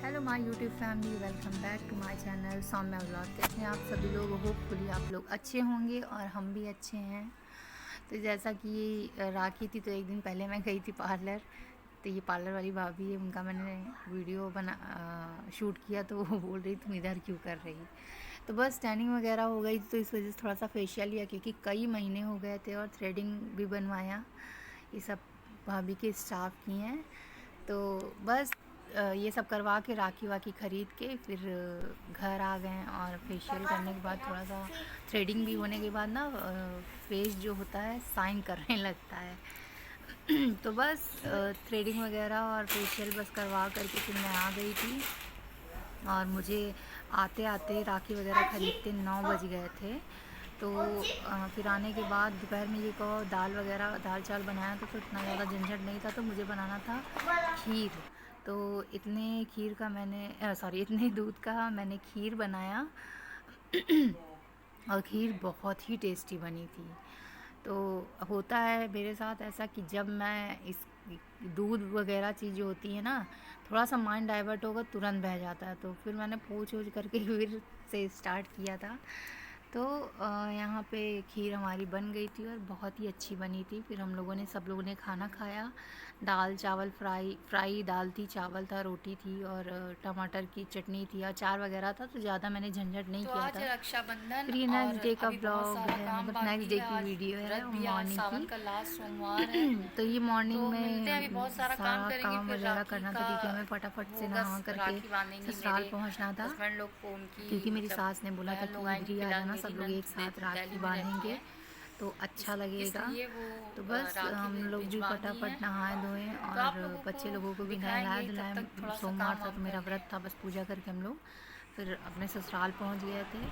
Hello my YouTube family, welcome back to my channel Saumya vlog. कैसे हैं आप सभी लोग? होपफुली आप लोग अच्छे होंगे और हम भी अच्छे हैं। तो जैसा कि राखी थी तो एक दिन पहले मैं गई थी पार्लर। तो ये पार्लर वाली भाभी है, उनका मैंने वीडियो शूट किया तो वो बोल रही तुम इधर क्यों कर रही। तो बस टैनिंग वगैरह हो गई तो इस वजह से थोड़ा सा फेशियल लिया, क्योंकि कई महीने हो गए थे, और थ्रेडिंग भी बनवाया। ये सब भाभी के स्टाफ की हैं। तो बस ये सब करवा के राखी वाखी ख़रीद के फिर घर आ गए। और फेशियल करने के बाद थोड़ा सा थ्रेडिंग भी होने के बाद ना फेस जो होता है शाइन करने लगता है। तो बस थ्रेडिंग वगैरह और फेशियल बस करवा करके फिर मैं आ गई थी। और मुझे आते आते राखी वगैरह ख़रीदते 9 बज गए थे। तो फिर आने के बाद दोपहर में ये कहो दाल वगैरह दाल चावल बनाया था, तो इतना ज़्यादा झंझट नहीं था। तो मुझे बनाना था खीर। तो इतने खीर का मैंने इतने दूध का मैंने खीर बनाया। और खीर बहुत ही टेस्टी बनी थी। तो होता है मेरे साथ ऐसा कि जब मैं इस दूध वगैरह चीज़ जो होती है ना, थोड़ा सा माइंड डाइवर्ट होगा तुरंत बह जाता है। तो फिर मैंने पूछ वूछ करके फिर से स्टार्ट किया था। तो यहाँ पे खीर हमारी बन गई थी और बहुत ही अच्छी बनी थी। फिर सब लोगों ने खाना खाया। दाल चावल फ्राई दाल थी, चावल था, रोटी थी और टमाटर की चटनी थी, अचार वगैरह था। तो ज़्यादा मैंने झंझट नहीं तो किया आज था। है रक्षाबंधन फिर ये और नेक्स्ट डे का अभी बहुत ब्लॉग सारा है, काम मतलब बाकी नेक्स्ट डे है। की आज वीडियो है व्रत भी है, आज मॉर्निंग सावन की। का लास्ट सोमवार है। तो ये मॉर्निंग तो मिलते हैं, अभी में बहुत सारा काम सारा करेंगे, काम फिर वगैरह राखी करना था, का क्योंकि हमें फटाफट से होगा। नहा करके राखी बांधेंगी ससुराल मेरे पहुंचना था। हस्बैंड लोग को, उनकी क्योंकि मेरी मतलब सास ने बोला था बहन लोग कि इधर आएंगी। ही आ फिलहाल जाना, मेरी सब लोग एक नंद साथ राखी दिल्ली में रहती बांधेंगे है, तो अच्छा लगेगा। इसलिए वो तो बस राखी हम लोग भी भिजवानी है। फटाफट नहाए धोएं तो आप और लोगों बच्चे लोगों को को भी नहलाया दिखाएंगे, तब तक धुलाया। थोड़ा सा सोमवार काम था वाम तो कर मेरा लें। व्रत था, बस पूजा करके हम लोग फिर अपने ससुराल पहुंच गए थे।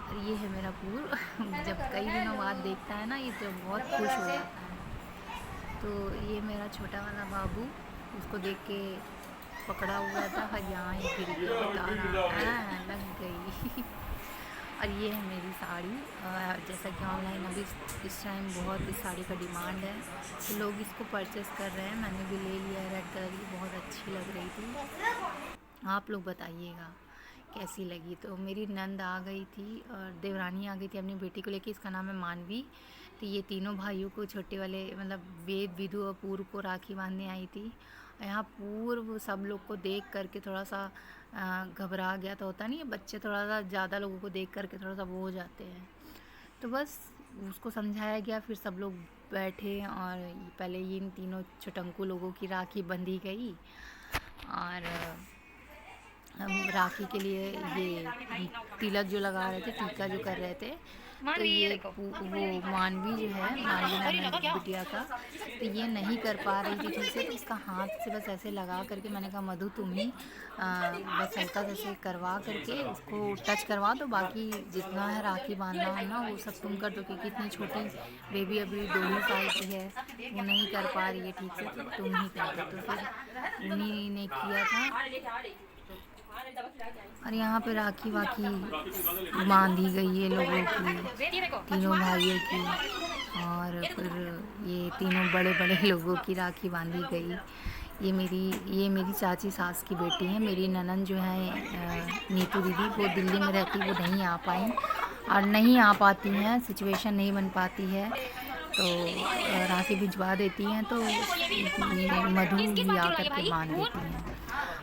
और ये है मेरा पूर। जब कई दिनों बाद देखता है ना ये, तो बहुत खुश हो जाता है। तो ये मेरा छोटा वाला बाबू, उसको देख के पकड़ा हुआ था, यहाँ ही गिर गया, बता रहा लग गई। और ये है मेरी साड़ी। जैसा कि ऑनलाइन अभी इस टाइम बहुत इस साड़ी का डिमांड है, तो लोग इसको परचेस कर रहे हैं। मैंने भी ले लिया है, रेड कलर की, बहुत अच्छी लग रही थी। आप लोग बताइएगा कैसी लगी। तो मेरी नंद आ गई थी और देवरानी आ गई थी अपनी बेटी को लेके, इसका नाम है मानवी। तो ये तीनों भाइयों को, छोटे वाले मतलब वेद, विधु और पूर्व को राखी बांधने आई थी। यहाँ पूर्व सब लोग को देख करके थोड़ा सा घबरा गया था। होता नहीं है, बच्चे थोड़ा सा ज़्यादा लोगों को देख करके थोड़ा सा वो हो जाते हैं। तो बस उसको समझाया गया, फिर सब लोग बैठे और पहले ये इन तीनों छोटंकू लोगों की राखी बंधी गई। और हम राखी के लिए ये तिलक जो लगा रहे थे, टीका जो कर रहे थे, तो ये वो मानवी जो है, मानवी नाम है बिटिया का, तो ये नहीं कर पा रही थी ठीक से। तो उसका हाथ से बस ऐसे लगा करके मैंने कहा मधु तुम ही बस हल्का सा ऐसे करवा करके उसको टच करवा दो, बाकी जितना है राखी बांधना है ना वो सब तुम कर दो, क्योंकि इतनी छोटी बेबी अभी 2 ही साल की है, वो नहीं कर पा रही है ठीक से, तो तुम ही कर दो। तो फिर उन्हीं ने किया था। और यहाँ पे राखी वाखी बांधी गई है लोगों की, तीनों भाइयों की। और फिर ये तीनों बड़े बड़े लोगों की राखी बांधी गई। ये मेरी चाची सास की बेटी है, मेरी ननंद जो है नीतू दीदी, वो दिल्ली में रहती, वो नहीं आ पाई और नहीं आ पाती हैं, सिचुएशन नहीं बन पाती है। तो राखी भिजवा देती हैं, तो मधु ही आकर के बांध देती हैं।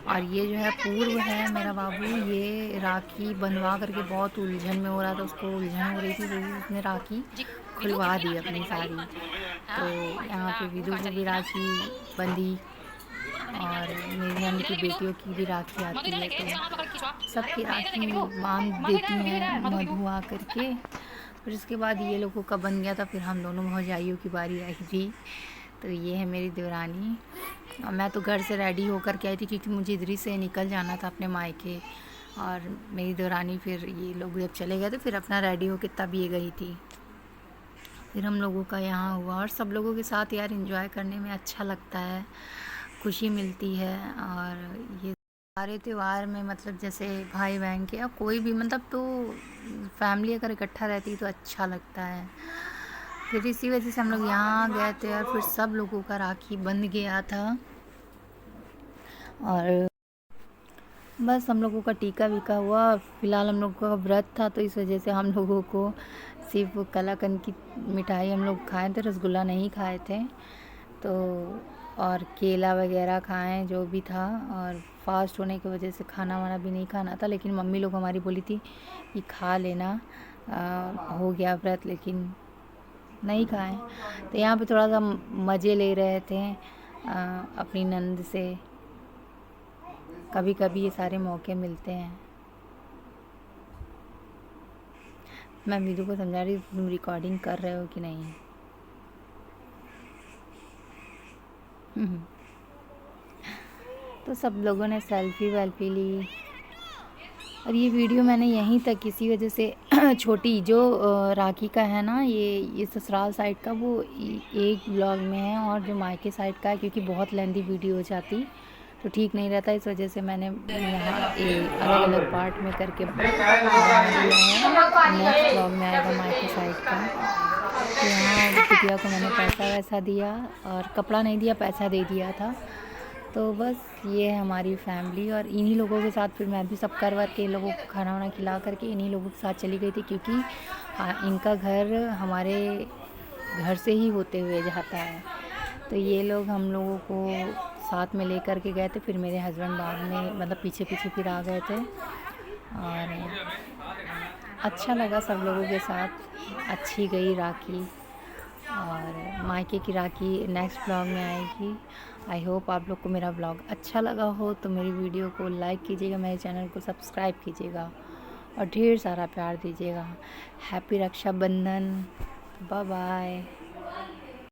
और ये जो है पूर्व है मेरा बाबू, ये राखी बनवा करके बहुत उलझन में हो रहा था, उसको उलझन हो रही थी, तो उसने राखी खुलवा दी अपनी सारी। तो यहाँ पे विदु को भी राखी बंधी और मेरी नंद की बेटियों की भी राखी आती है, तो सबकी राखी बांध देती हैं मधु आ करके। फिर उसके बाद ये लोगों का बन गया था, फिर हम दोनों भौजाइयों की बारी आई थी। तो ये है मेरी देवरानी। और मैं तो घर से रेडी होकर के आई थी, क्योंकि मुझे इधर से निकल जाना था अपने मायके। और मेरी देवरानी, फिर ये लोग जब चले गए तो फिर अपना रेडी होकर तब ये गई थी। फिर हम लोगों का यहाँ हुआ, और सब लोगों के साथ यार एंजॉय करने में अच्छा लगता है, खुशी मिलती है। और ये सारे त्यौहार में मतलब जैसे भाई बहन के या कोई भी मतलब, तो फैमिली अगर इकट्ठा रहती है तो अच्छा लगता है। फिर इसी वजह से हम लोग यहाँ गए थे और फिर सब लोगों का राखी बंध गया था। और बस हम लोगों का टीका वीका हुआ। फ़िलहाल हम लोगों का व्रत था तो इस वजह से हम लोगों को सिर्फ कलाकंद की मिठाई हम लोग खाए थे, रसगुल्ला नहीं खाए थे। तो और केला वगैरह खाएँ जो भी था, और फास्ट होने की वजह से खाना वाना भी नहीं खाना था, लेकिन मम्मी लोग हमारी बोली थी कि खा लेना, हो गया व्रत, लेकिन नहीं खाएं। तो यहाँ पे थोड़ा सा मज़े ले रहे थे अपनी नंद से। कभी कभी ये सारे मौके मिलते हैं। मैं वीडियो को समझा रही हूँ तुम रिकॉर्डिंग कर रहे हो कि नहीं। तो सब लोगों ने सेल्फी वेल्फी ली, और ये वीडियो मैंने यहीं तक इसी वजह से छोटी जो राखी का है ना, ये ससुराल साइड का वो एक ब्लॉग में है, और जो मायके साइड का है, क्योंकि बहुत लेंथी वीडियो हो जाती तो ठीक नहीं रहता, इस वजह से मैंने यहाँ अलग अलग पार्ट में करके बना दिया है। नेक्स्ट ब्लॉग में आएगा मायके साइड का। तो यहाँ बिटिया को मैंने पैसा वैसा दिया, और कपड़ा नहीं दिया, पैसा दे दिया था। तो बस ये है हमारी फैमिली, और इन्हीं लोगों के साथ फिर मैं भी सब कर वर के इन लोगों को खाना वाना खिला करके इन्हीं लोगों के साथ चली गई थी, क्योंकि इनका घर हमारे घर से ही होते हुए जाता है। तो ये लोग हम लोगों को साथ में ले कर के गए थे, फिर मेरे हस्बैंड बाद में मतलब पीछे पीछे फिर आ गए थे, और अच्छा लगा सब लोगों के साथ। अच्छी गई राखी, और मायके की राखी नेक्स्ट ब्लॉग में आएगी। आई होप आप लोग को मेरा ब्लॉग अच्छा लगा हो, तो मेरी वीडियो को लाइक कीजिएगा, मेरे चैनल को सब्सक्राइब कीजिएगा, और ढेर सारा प्यार दीजिएगा। हैप्पी रक्षाबंधन। Bye bye.